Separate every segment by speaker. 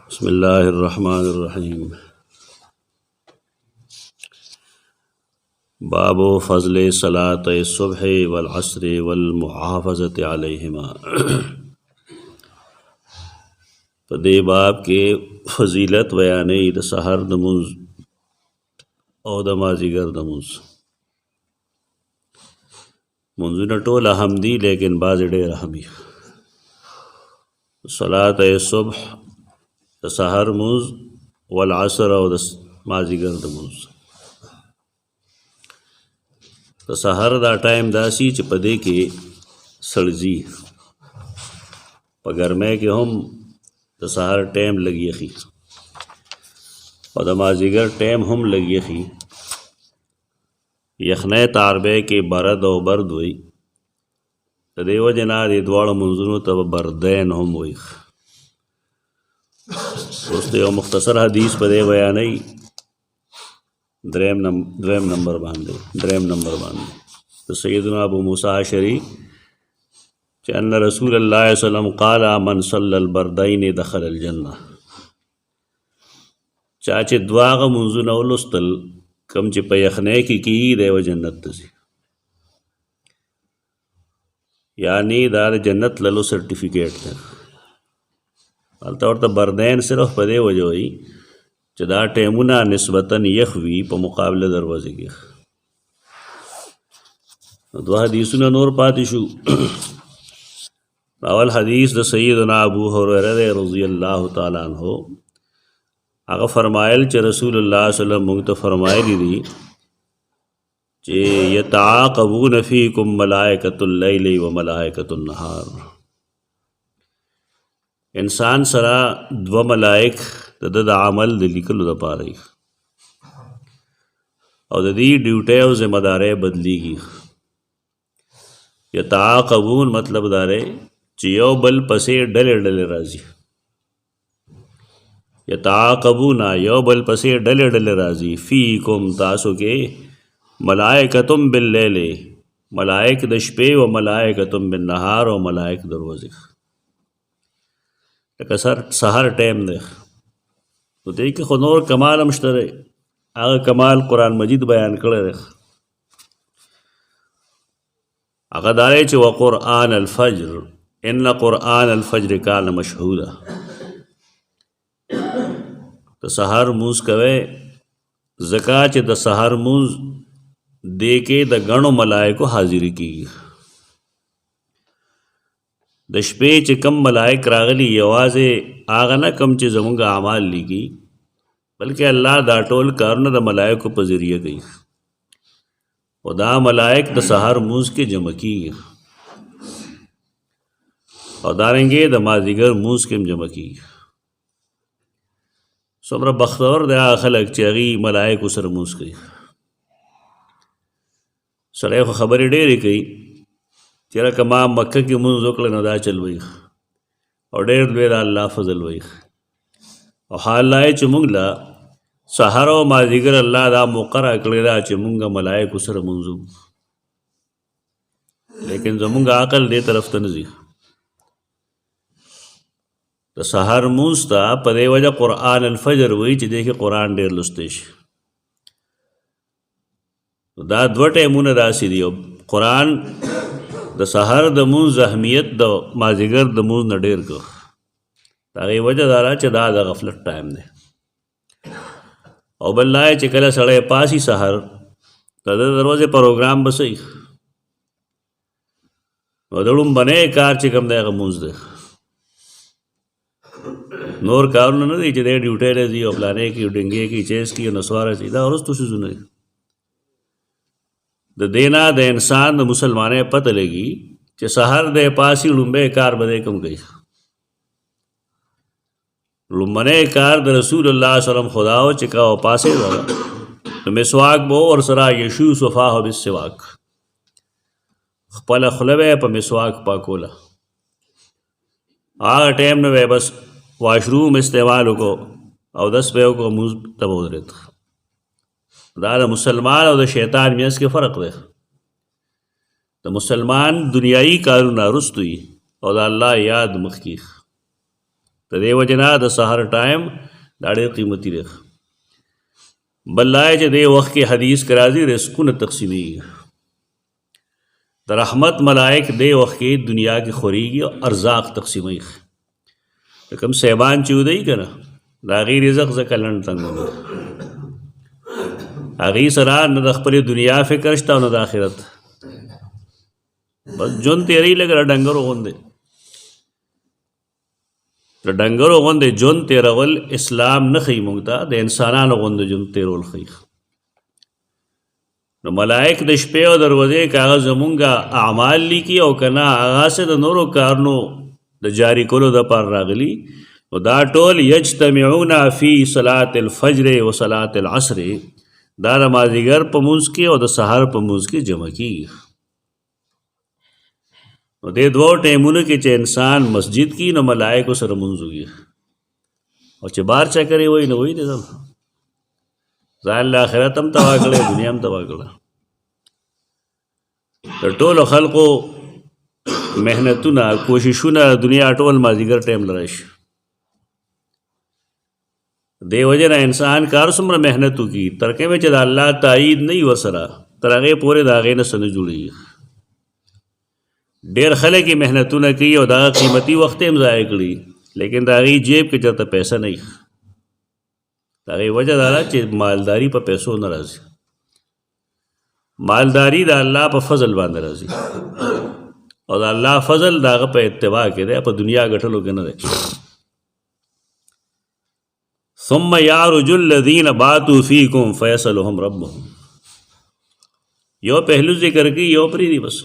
Speaker 1: بسم الله الرحمن الرحيم. باب فضل صلاة الصبح والعصر والمحافظة عليهما. په دې باب کې فضیلت بیانې د سحر د منځ او د مازیګر د منځ. منځونه ټول اهم دي لیکن بعض ډېر اهم دي. صلاة الصبح د سحر منځ والعصر او د مازیګر د منځ. د سحر دا ټایم داسي چې په دې کې سړځي، په ګرمۍ کې هم د سحر ټایم لګ یخي او د مازیګر ټایم هم لګ یخي. یخنۍ تاربې کې برد او برد وي، د دې وجې نه دې دواړو منځونو ته بردین هم وي. وروسته یو مختصر حدیث په دې بیانوي دریم نمبر باندې د سیدنا ابو موسی اشعری چې ان رسول الله صلی الله علیه وسلم قال من صلى البردين دخل الجنه. چا چې دواغه منځونه ولوستل کم چې په یخنۍ کې کیږي دی و جنت ته ځي، یعنی دا د جنت للو سرټیفیکیټ دی. هلته ورته بردین صرف په دې وجه وي چې دا ټیمونه نسبتاً یخ وي په مقابله دروازې کې. دوه حدیثونه نور پاتې شو. اول حدیث د سیدنا ابو هریره رضی الله تعالی عنہ، هغه فرمایل چې رسول الله صلی الله علیه وسلم موږ ته فرمایلی دي چې یتعاقبون فیکم ملائکۃ اللیل و ملائکۃ النهار. انسان سره دو ملائک د عمل د لیکلو لپاره او د دې ډیوټي او ذمہ داري بدلیږي. یتعاقبون مطلب دا دی چې یو بل پسې ډلې راځي. یتعاقبون یو بل پسې ډلې راځي. فیکم تاسو کې ملائکۃ باللیل، ملائک د شپې، او ملائکۃ بالنهار، او ملائک د ورځې. لکه سحر ټایم دی، نو دې کې خو نور کمال هم شته دی. هغه کمال قرآن مجید بیان کړی دی. هغه دا دی چې وقرآن الفجر ان قرآن الفجر کان مشهودا. د سحر مونځ کوئ ځکه چې د سحر مونځ دې کې د ګڼو ملائکو حاضري کېږي. د شپې چې کم ملائک راغلي یوازې هغه نه کم چې زمونږ اعمال لیکي، بلکې الله دا ټول کارونه د ملائکو په ذریعه کوي، او دا ملائک د سحر مونځ کې جمع کېږي، او دارنګې د مازدیګر مونځ کې هم جمع کېږي. څومره بختور دی هغه خلک چې هغوی ملائکو سره مونځ کوي. سړی خو خبرې ډېرې کوي چې لکه ما مکه کې مونځ وکړه نو دا چل وي، او ډېر لوی د الله فضل وي. او حال دا چې موږ له سحر او مازدیګر الله دا مقرره کړې ده چې موږ ملائکو سره مونځو، لیکن زموږ عقل دې طرف ته نه ځي. د سحر مونځ ته په دې وجه قرآن الفجر وایي چې دې کې قرآن ډېر لوستی شي. دا دوه ټایمونه داسې دي، قرآن د سحر د مونځ اهمیت د مازدیګر د مونځ نه ډېر کړ. د هغې وجه دا ده چې دا د غفلت ټایم دی. او بل دا چې کله سړی پاسي سحر د ده دروازې پروګرام به صحیح، نو د لومبنی کار چې کوم دی هغه مونځ دی. نور کارونه نه دی چې دی ډیوټۍ ته ځي او پلانې کوي، ډنګې کوي، چیس کوي، نسواره کوي، دا وروستو څیزونه دي. د دې نه د انسان د مسلمانۍ پته لګي چې سحر دی پاسي لومبی کار به دی کوم کوي. لومبنی کار د رسول الله صلی الله علیه وسلم خدا و چې کا پاسې ده نو مسواک به ورسره یشو صفاه بالسواک، خپله خوله به په مسواک پاکوله. هغه ټایم نه به بس واشروم استعمال وکړو او دس به یې وکړو مونځ ته به ودرېد. دا د مسلمان او د شیطان منځ کې فرق دی. د مسلمان دنیایي کارونه رستوي او د الله یاد مخکې. د دې وجې نه د سحر ټایم دا ډېر قیمتي دی. بل لای چې دې وخت کې حدیث کې راځي رزقونه تقسیمېږي. د رحمت ملائک دې وخت کې دنیا کې خورېږي او ارزاق تقسیمېږي. کوم سیبان چې ودی که نه د هغې رزق ځکه لنډ تنګ دی، هغې سره نه د خپلې دنیا فکر شته او نه د آخرت، بس ژوند تېروي لکه د ډنګرو غوندې. د ډنګرو غوندې ژوند تېرول اسلام نه ښیي موږ ته، د انسانانو غوندې ژوند تېرول ښیي. نو ملائک د شپې او دروازې که هغه زمونږ اعمال لیکي او که نه هغسې د نورو کارونو د جاری کولو دپاره راغلي، نو دا ټول یجتمعون فی صلاة الفجر و صلاة العصر دا د مازدیګر په مونځ کې او د سحر په مونځ کې جمع کېږي. نو دې دوو ټایمونو کې چې انسان مسجد کې نو ملائکو سره مونځ وکړي، او چې بار چکرې وایي نو وایي دې ځان له آخرت هم تباه کړی، دنیا هم تباه کړه. د ټولو خلقو محنتونه کوششونه دنیا ټول مازدیګر ټایم له راشي. دې وجې نه انسان کار څومره محنت وکړي تر کومه چې د الله تایید نه وي ورسره تر هغې پورې د هغې نه څه نه جوړېږي. ډېر خلک یې محنتونه کوي او دغه قیمتي وخت هم ضایع کړي، لیکن د هغې جیب کې چېرته پیسه نه وي. د هغې وجه دا ده چې مالداري په پیسو نه راځي، مالداري د الله په فضل باندې راځي، او د الله فضل د هغه په اتباع کې دی، په دنیا ګټلو کې نه دی. ثم یعرج الذین باتوا فیکم فیصلهم ربهم. یو پہلو ذکر کی یو پریدی بس.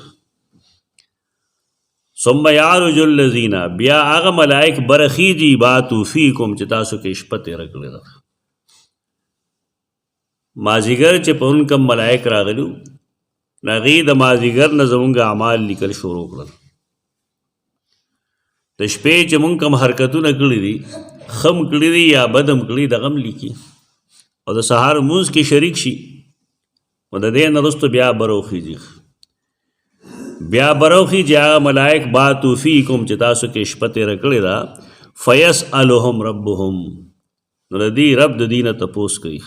Speaker 1: ثم یعرج الذین بیا هغه ملائک برخیجی باتوا فیکم چې تاسو کې شپه تېره کړې ده. مازدیګر چې په کم ملائک راغلو هغې د مازدیګر نه زمونږ اعمال لیکل شروع کړل. د شپې چې مونږ کم حرکتونه کړي دي، خم کړي دي یا بدم کړي، دغه هم لیکي او د سهار مونځ کې شریک شي. او د دې نه وروسته بیا بروخیږي، بیا بروخیږي هغه ملائک باتوا فیکم چې تاسو کې شپه تېره کړې ده. فیسألهم ربهم، نو د دې رب د دې نه تپوس کوي.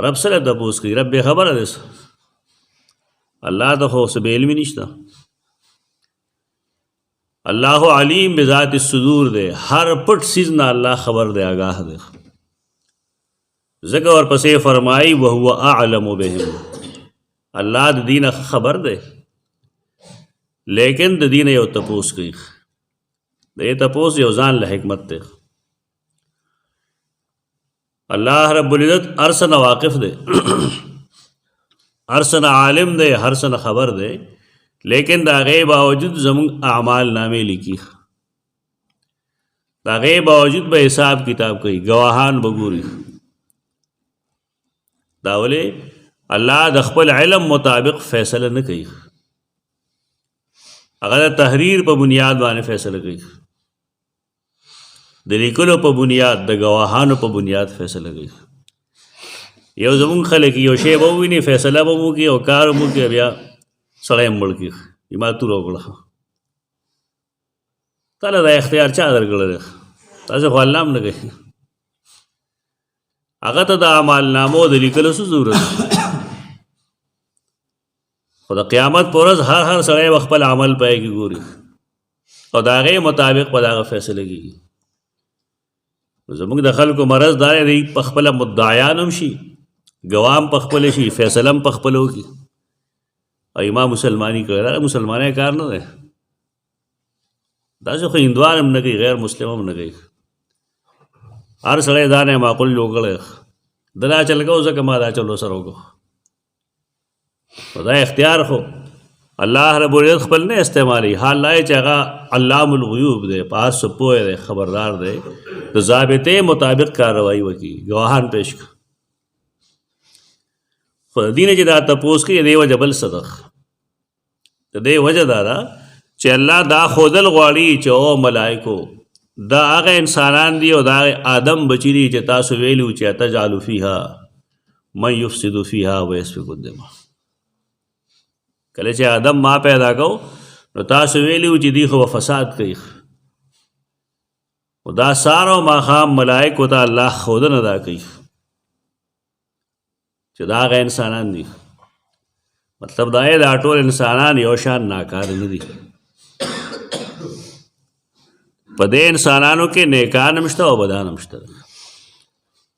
Speaker 1: رب سره تپوس کوي، رب خبره ده، الله ته خو څه بې علمي نشته. الله علیم بذات الصدور دے، ہر پٹ سیز نہ اللہ خبر دے، آگاہ دے. ذکر اور پسے فرمائی وہو اعلم بہم، اللہ د دین خبر دے، لیکن د دین یو تپوس کی، دے تپوس یو ځان له حکمت دے. اللہ رب العزت ارسن واقف دے، ارسن عالم دے، ہرسن خبر دے، لیکن دا غی باوجود زمون اعمال نامے لکھی، دا غی باوجود با حساب کتاب کئی، گواہان بگوری. دا ولی اللہ د خپل علم مطابق فیصلہ نہ کئی، اگر تحریر پا بنیاد بانے فیصلہ کئی، د لیکلو په بنیاد، د گواهانو په بنیاد فیصله کوي. یو زمونږ خلک یو شی به وویني فیصله به مو کوي او کار مو کوي، بیا سړی مړ کړي ما توره وکړه. تاله دا اختیار چا درکړی دی؟ تاسې خو الله هم نه کوي. هغه ته د اعمال نامو د لیکلو څه ضرورت دی؟ خو د قیامت په ورځ هر سړی به خپل عمل پای کې ګوري او د هغې مطابق به د هغه فیصله کېږي. زمونږ د خلکو مرض دا دی په خپله مدعیان هم شي، ګواه هم په خپله شي، فیصله هم په خپله وکړي او ما مسلماني کړی. دا مسلمانی کار نه دی، داسې خو هندوان هم نه کوي، غیر مسلم هم نه کوي. هر سړی ځان یې معقول جوړ کړی، ده دا چل کوو ځکه ما دا چل ورسره وکړو. خو دا اختیار خو الله رب العزت خپل نه استعمالي. حال دا چې هغه علام الغیوب دی، په هر څه پوهه دی، خبردار دی، د ضابطې مطابق کاروائی وکړي، ګواهان پیش کړي. خو د دې نه چې دا تپوس کوي، د دې وجه بل څه ده. د دې وجه دا ده چې الله دا ښودل غواړي چې او ملایکو دا هغه انسانان دي او دا آدم بچي دي چې تاسو ویلو چې اتجعل فیها من یفسد فیها ویسفک الدماء. کله چې آدم ما پیدا کو نو تاسو ویلو چې دی خو فساد کوي، و دا سار او ماښام ملائکو ته الله ښودنه دا کوي چې دا هغه انسانان دي. مطلب دا دی دا ټول انسانان یو شان ناکار نه دي. په دې انسانانو کې نیکان هم شته او بدان هم شته.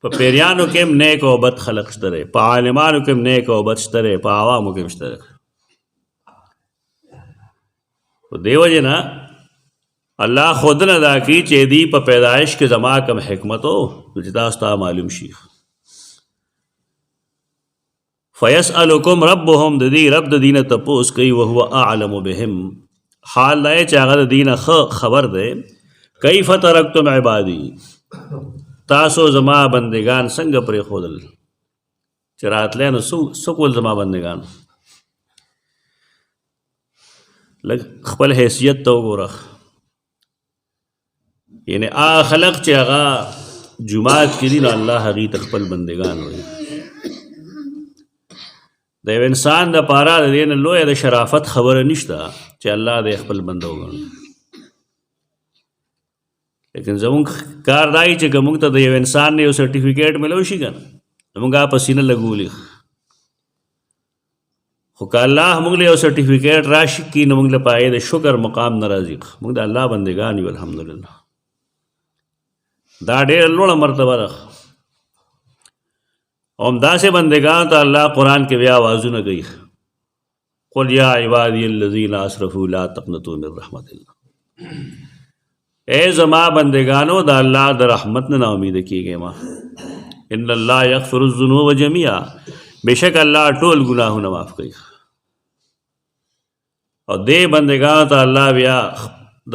Speaker 1: په پیریانو کې هم نیک او بد خلق شته دی، په عالمانو کې هم نیک او بد شته دی، په عوامو کې هم شته دی. په دې وجې نه الله ښودنه دا کوي چې دې په پیدایش کې زما کوم حکمت و چې تاسو ته معلوم شي. فیسألکم ربهم د دې رب د دې نه تپوس کوي وهو اعلم بهم، حال دا چې هغه د دې نه خبر دی. کیف ترکتم عبادی، تاسو زما بندگان څنګه پرېښودل چې راتلی نو څه کول زما بندگان. لږ خپل حیثیت ته وګوره. یعنی هغه خلق چې هغه جماعت کې دي نو الله هغې ته خپل بندگان وایي. د یو انسان دپاره د دې نه لویه د شرافت خبره نشته چې الله د خپل بنده وګڼو. لیکن زمونږ کار دا وي چې که موږ ته د یو انسان نه یو سرټیفیکیټ میلو شي که نه نو موږ هغه په سینه لګولي. خو که الله موږ له یو سرټیفیکیټ راشي کي نو موږ له په هغې د شکر مقام نه راځي. موږ د الله بندګان یو الحمدلله. دا ډېره لوړه مرتبه ده. او همداسې بندګانو ته الله قرآن کې بیا آوازونه کوي قل یا عبادی الذین اسرفوا لا تقنطوا من رحمت الله. اے زما بندگانو د الله د رحمت نه نا امید کیږئ ما. ان الله یغفر الذنوب جميعا، بشک الله ټول ګناهونه معاف کوي. او دې بندگانو ته الله بیا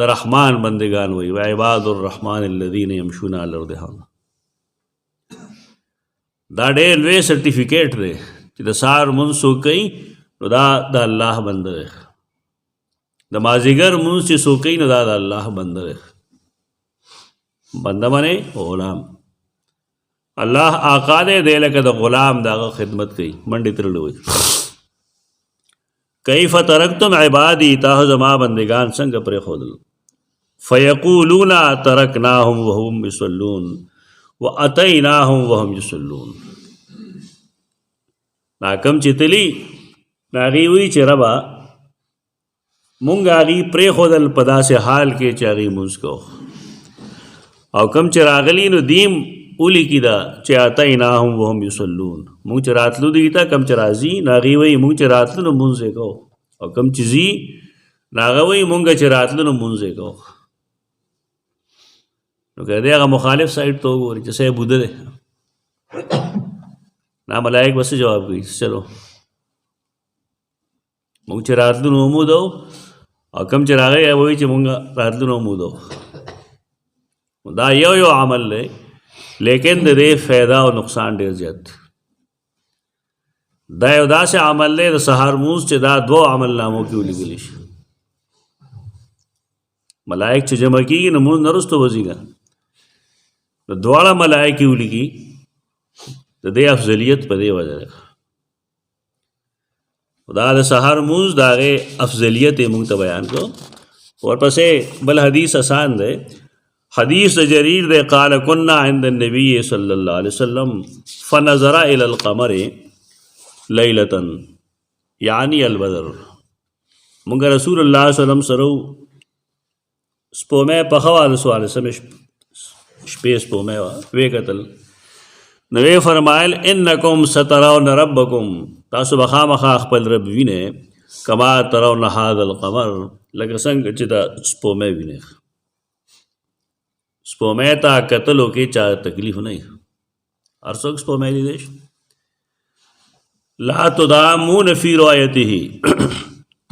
Speaker 1: د رحمان بندگان وایي وعباد الرحمن الذین یمشون علی الارض هونا. دا ډېر لوی سرټیفیکیټ دی چې د سهار لمونځ څوک کوي نو دا د الله بنده دی. د مازدیګر لمونځ چې څوک کوي نو دا د الله بنده دی. بنده باندې غلام الله آقا دی، دی لکه د غلام د هغه خدمت کوي منډې ترلی وایي. کیف ترکتم عبادی، تاسو زما بندگان څنګه پرېښودل. فیقولون ترکناهم وهم یصلون واتیناهم وهم یصلون. کم چې تلي هغې وایي چې ربه مونږ هغې پرېښودل په داسې حال کې چې هغې مونځ کوو، او کم چې راغلي نو دیم ولیکي دا چې اتیناهم وهم یصلون. مونږ چې راتلو دوی ته کم چې راځي نو هغې وایي مونږ چې راتلو نو مونځ یې کوو، او کم چې ځي نو هغه وایي مونږ چې راتلو نو مونځ یې کوو. نو که دی هغه مخالف سایډ ته وګوري چې صحیح بوده دی نا ملائک به څه جواب کوي چلو مونږ چې راتلو نو ومودو، او کم چې راغی هغه وایي چې مونږ راتلو نو ومودو. دا یو عمل دی لیکن د دې فایده او نقصان ډېر زیات دی. دا یو داسې عمل دی د سهار لمونځ چې دا دوه عمل نامو کې ولیکلی شي. ملائک چې جمع کېږي نو لمونځ نه وروسته وځي نو دواړه ملائکې ولیکي. د دې افضلیت په دې وجه ده. دا د سهار لمونځ د هغې افضلیت یې موږ ته بیان کړو. ورپسې بل حدیث آسان دی. حدیث جریر دے قال کنا عند النبی صلی اللہ علیہ وسلم فنظر الى القمر لیلتا یعنی البدر. مونږ رسول الله صلی الله علیه وسلم سره سپومې په حواله سوال سم شپې سپومې وې کتل نو وی فرمایل انکم سترون ربکم، تاسو به خامخا خپل رب وینئ کما ترون هذا القمر، لکه څنګه چې دا سپومې وینئ. سپومې ته کتلو کې چا تکلیف نه وي، هر څوک سپومې لیدی شي. لا تدامون فی رؤیته،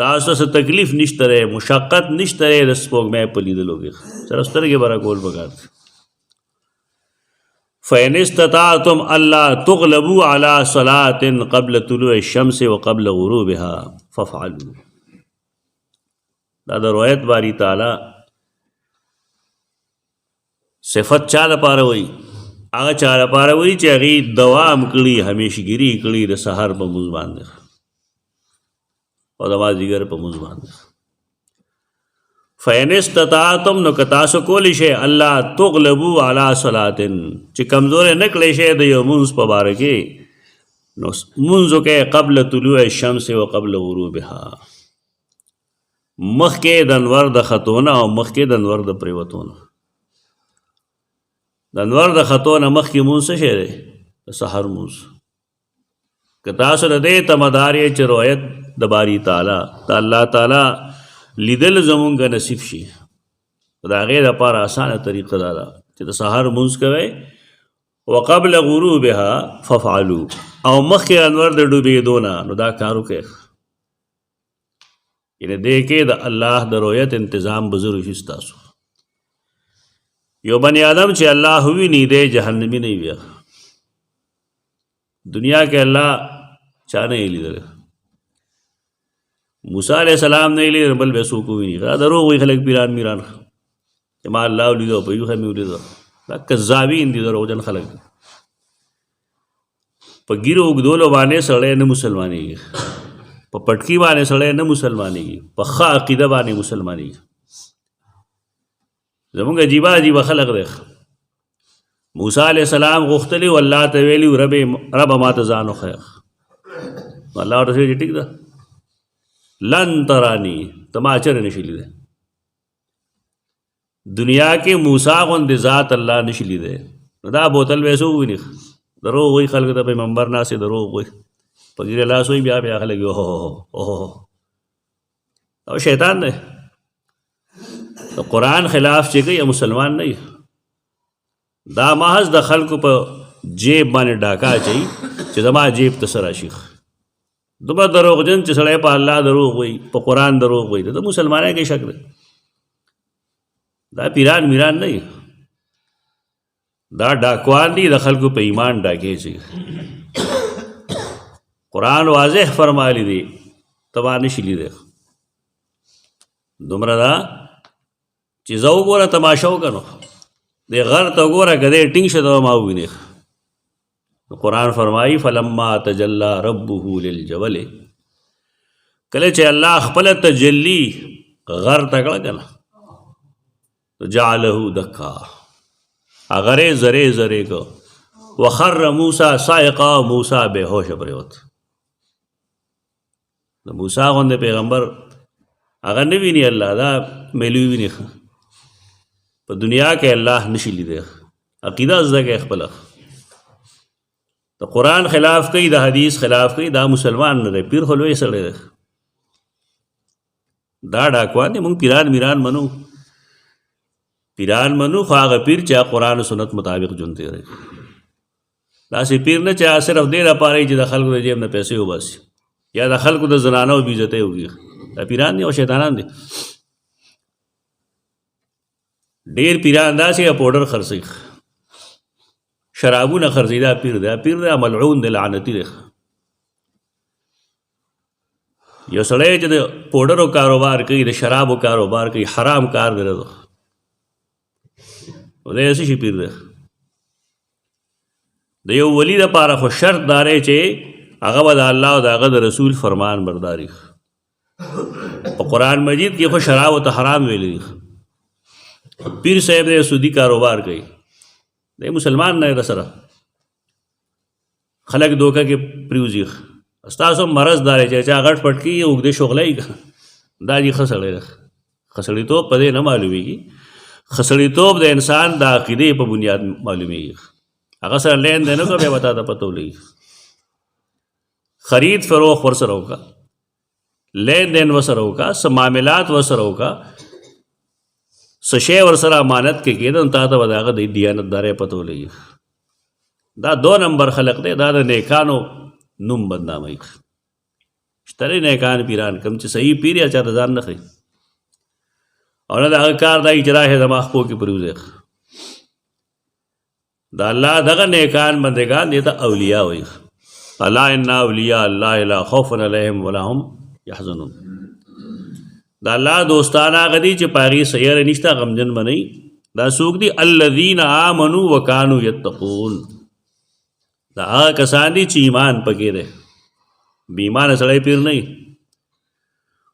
Speaker 1: تاسو څه تکلیف نشته دی، مشقت نشته دی د سپوږمۍ په لیدلو کې، صرف سترګې به راکول پکار دي. فإن استطعتم ألا تغلبوا على صلاة قبل طلوع الشمس وقبل غروبها فافعلوا. دا د روایت باری تعالی صفت چا لپاره وایي؟ هغه چا لپاره وایي چې هغې دوام کړي، همیشګري کړي د سحر په لمونځ باندې او د مازدیګر په لمونځ باندې. فین استطاعتم نو که تاسو کولی شئ الله تغلبو علی صلاتن چې کمزورې نه کړی شئ د یو مونځ په باره کې نو مونځ وکئ قبل طلوع الشمس و قبل غروبها مخکې د انور د ختونه او مخکې د انور د پریوتونه. د انور د ختونه مخکې مونځ څه شی دی؟ د سحر مونځ. که تاسو د دې تمدار یې چې رویت د باری تعالی د الله تعالی لیدل زمونږ نصیب شي د هغې دپاره اسانه طریقه دا ده چې د سحر مونځ کوئ وقبل غروبها ففعلوا او مخکې انور د ډوبېدو نه نو دا کار وکړئ. یعنې دې کې د الله د رویت انتظام به ضرور شي ستاسو. یو بني آدم چې الله وویني دی جهنمي نه وي. دنیا کې الله چا نه یې لیدلی. موسی علیہ السلام نه یې لیدل بل به څوک وویني. دا دروغ وایي خلک پیران میران چې ما الله ولیدو په یوښه مې ولیدو. دا کذابین دي دروغجن خلک. په ګیرو اوږدولو باندې سړی نه مسلمانېږي، په پټکي باندې سړی نه مسلمانېږي، په ښه عقیده باندې مسلمانېږي. زمونږ عجیبه عجیبه خلق دی. موسی علیہ السلام غوښتلي و الله ته ویلي ربه ما ته ځان وښیه. الله ورته ویلي ټیک ده لن ترانی ته ما چېرې نشي لیدی. دنیا کې موسی غوندې ذات الله نشي لیدی. نو دا بوتل به څوک وویني؟ دروغ وایي خلکو ته په منبر ناستې دروغ وایي په ګیره لاس وایي بیا خلک او شیطان دی. د قرآن خلاف چې کوي مسلمان نه وي. دا محض د خلکو په جیب باندې ډاکه اچوي چې زما جیب ته څه راشي. دومره دروغجن چې سړی په الله دروغ وایي په قرآن دروغ وایي د مسلمانۍ کې شک دی. دا پیران میران نه وي، دا ډاکوان دي د خلکو په ایمان ډاکې چې قرآن واضح فرمایلی دی تبا نشي لیدی. دومره دا چې زه وګوره تماشا وکړه نو دې غر ته وګوره که دی ټینګ شه ته ما ووینې. قرآن فرمایي فلما تجلی ربه للجبل کله چې الله خپله تجلی غر ته کړه که نه جعله دکا اغرې زرې زرې که وخر موسی صاعقا موسی بے هوشه پرېوت. د موسی غوندې پیغمبر هغه نه ویني الله دا میلوي ویني. په دنیا کې الله نشي لیدی. عقیده زده کوي خپله. د قرآن خلاف کوي د حدیث خلاف کوي دا مسلمان نه دی. پیر خو لوی سړی دی. دا ډاکوان دی. موږ پیران میران منو، پیران منو خو هغه پیر چې قرآن و سنت مطابق ژوند تېروي. داسې پیر نه چې صرف دې لپاره چې د خلکو د جیب نه پیسې وباسي یا د خلکو د زنانو بې عزتۍ وکړي. دا پیران دي او شیطانان دي. ډېر پیران داسې پوډر خرڅوي، شرابونه خرڅوي. دا پیر دی، دا پیر دی ملعون دی، لعنتي دی. یو سړی چې د پوډرو کاروبار کوي، د شرابو کاروبار کوي، حرام کار دی. دی څه شي پیر دی. د یو ولی دپاره خو شرط دا دی چې هغه به د الله او د هغه د رسول فرمان برداري. په قرآن مجید کې خو شراب ته حرام ویلی. پیر صاحب دی سودی کاروبار کوي، دی مسلمان نه دی. سره خلک دوکه کې پریوزي. ستاسو مرض دا دی چې چا غټ پټ کي اوږدې شغلۍ دا دي ښه سړی دی. ښه سړیتوب په دې نه معلومیږي. ښه سړیتوب د انسان د عقیدې په بنیاد معلومیږي. هغه سره لین دین وکړه بیا به تا ته پته ولګي. خرید فروخت ورسره وکړه، لین دین ورسره وکړه، څه معاملات ورسره وکړه، څه شی ورسره امانت کې کېده نو تا ته به د هغه د دیانتدارۍ پته ولګي. دا 2 نمبر خلق دی. دا د نیکانو نوم بدناموي. شته نیکان پیران کوم چې صحیح پیر یا چا ته ځان نه ښیي او نه د هغه کار دا اجرا یې دماغ پو کې پریوځي. دا الله دغه نیکان بندگان دي ته اولیاء وایي. الا ان اولیاء الله لا خوف علیهم ولا هم یحزنون. دا الله دوستان هغه دي چې په هغې څه یره نشته، غمجن به نه وي. دا څوک دي؟ الذین آمنوا وکانوا یتقون. دا هغه کسان دي چې ایمان پکې دی. بې ایمانه سړی پیر نه وي.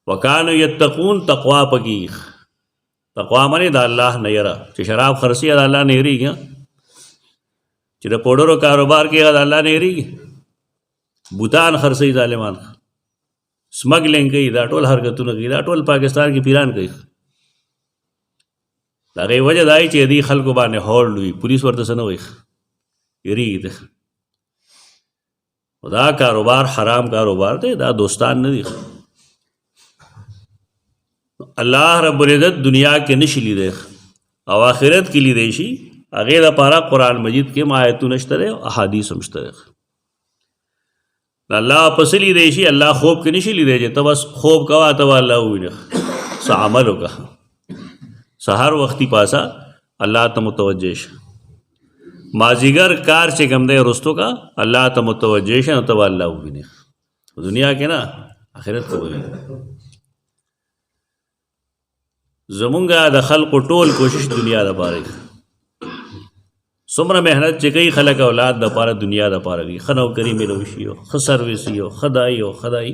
Speaker 1: وکانوا یتقون تقوا پکې. تقوا منې د الله نه یره چې شراب خرڅي د الله نه یریږي چې د پوډرو کاروبار کې د الله نه یریږي بوتان خرڅي ظالمان سمګلینګ کوي دا ټول حرکتونه کوي دا ټول پاکستان کې پیران کوي دا غي وجه دای چې دې خلکو باندې هولډ وي پولیس ورته څه نه وایي یریږي دا کاروبار حرام کاروبار دی دا دوستان نه دي الله رب العزت دنیا کې نشي لیدي او آخرت کې لیدي شي هغه لپاره قرآن مجید کې آیتونه شته او احادیث هم شته الله پس لیدي شي الله خوب کې نشي لیدي چې ته بس خوب کوا ته الله وینه څه عمل وکړه سحر وختي پاسا الله ته متوجه شه مازیګر کار چې کوم دی رستو کا الله ته متوجه شه ته الله وینه دنیا کې نه آخرت ته وینه زمونږه د خلق ټول کوشش دنیا د پاره څومره مهنت چې کوي خلک اولاد د پاره دنیا د پاره کوي خنو کری ملو شي او خ سرویس یو خدای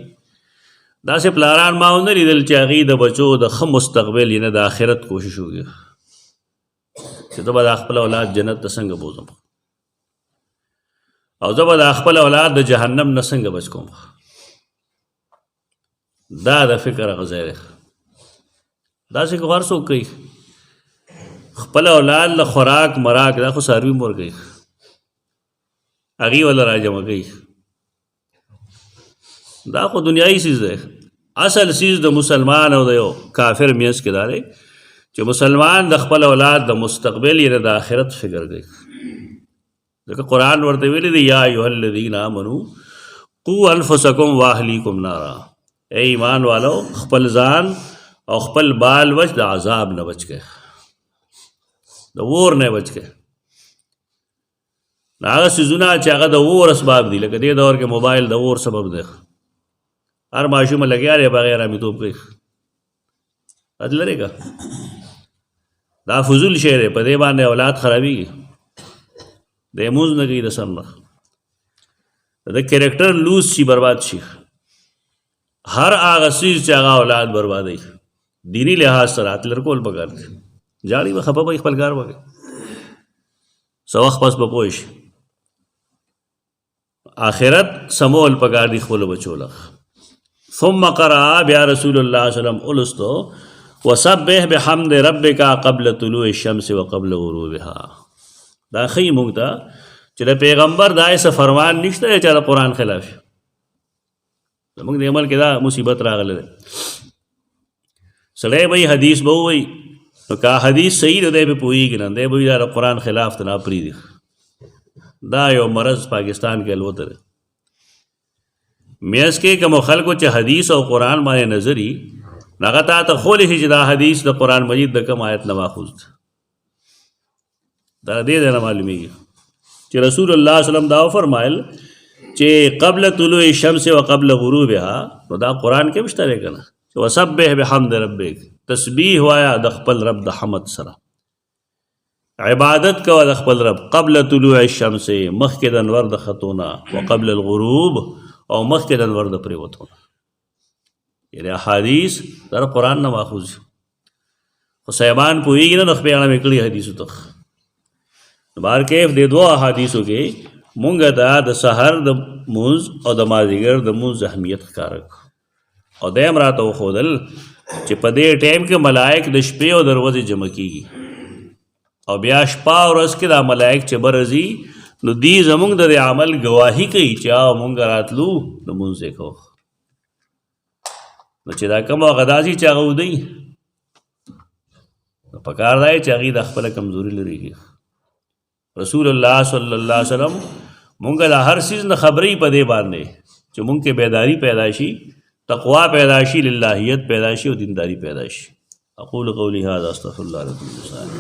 Speaker 1: دا سه پلاران ما نه لیدل چې هغه د بچو د خ مستقبل نه د آخرت کوشش وکړي چې دا به خپل اولاد جنت ته څنګه بوزم او زه به خپل اولاد د جهنم نه څنګه بچ کوم دا د فکر غزایر دا څه کو ورسو کوي خپل اولاد له خوراک مراک دا خو ساروي مور کوي هغه ولا راځم کوي دا خو دنیایي چیز ده اصل چیز د مسلمان او د کافر میس کې داري چې مسلمان د خپل اولاد د مستقبل یا د آخرت فکر کوي ځکه قرآن ورته ویلي دی یا ایها الذین آمنوا قوا انفسکم واهلیکم نارا اے ایمان والو خپل ځان او خپل بال وچ د عذاب نه بچ کې د اور نه بچ کې هغه سيزونه چې هغه د اور اسباب دي لکه دې دور کې موبایل د اور سبب دی هر ماشوم لګیا لري بغیر امیتوب کوي عدل لري کا دا فضول شی دی په دې باندې اولاد خرابېږي د موز نه کوي د سم نه د کریکټر لوز شي برباد شي هر هغه چیز چې هغه اولاد بربادوي دینی لحاظ سره اتلر کول پکار دي جاړي به خپه به خپل کار وکړي سو وخت پس به پوه شي آخرت سمول پکار دي خپل بچو له ثم قرأ بیا رسول الله صلی الله علیه وسلم اولستو وسبح بحمد ربک قبل طلوع الشمس وقبل غروبها دا خی موږ ته چې د پیغمبر دای څه فرمان نشته چې د قرآن خلاف موږ د عمل کې دا مصیبت راغله سړی به حدیث به وایي نو که حدیث صحیح دی به پوهېږي نه دی به وایي دا د قرآن خلاف ته نه پرېږدي دا یو مرض پاکستان کې الوته دی میاس کې کوم خلکو چې حدیث او قرآن باندې نظري هغه تا ته خولی شي چې دا حدیث د قرآن مجید د کوم آیت نه ماخوذ دی دا دې نه معلومیږي چې رسول الله صلی الله علیه وسلم دا فرمایل چې قبل طلوع الشمس وقبل غروبها نو دا قرآن کې مشته دی کنه چې وسبح بحمد ربک تسبیح وایا د خپل رب د حمد سره عبادت کوه د خپل رب قبل طلوع الشمس مخکې د انور د خطونه وقبل الغروب او مخکې د انور د پریوتونه یعنی احادیث در قرآن نه ماخوذ خو صاحبان پوهېږي نه نو خپې اړه مې کړي حدیثو ته بار کیف د دوه احادیثو کې مونږ ته د سحر د مونځ او د مازدیګر د مونځ اهمیت ښکاره او دیم راته وښودل چې په دې ټایم کې ملائک د شپې او د ورځې جمع کېږي او بیا شپه او ورځ کې دا ملائک چې به راځي نو دی زمونږ د عمل ګواهي کوي چې مونږ راتلو د مونځ یې کوو نو چې دا کوم هغه داسې چې هغه ودی نو پکار دی چې هغې د خپله کمزوري لرې کړي رسول الله صلی الله علیه وسلم مونږ د هر څیز نه خبرې په دې باندې چې مونږ کې بیداری پیدا شي تقوا پیدا شي للهیت پیدا شي او دینداری پیدا شي اقول قولی هذا استغفر الله لكم ولسائر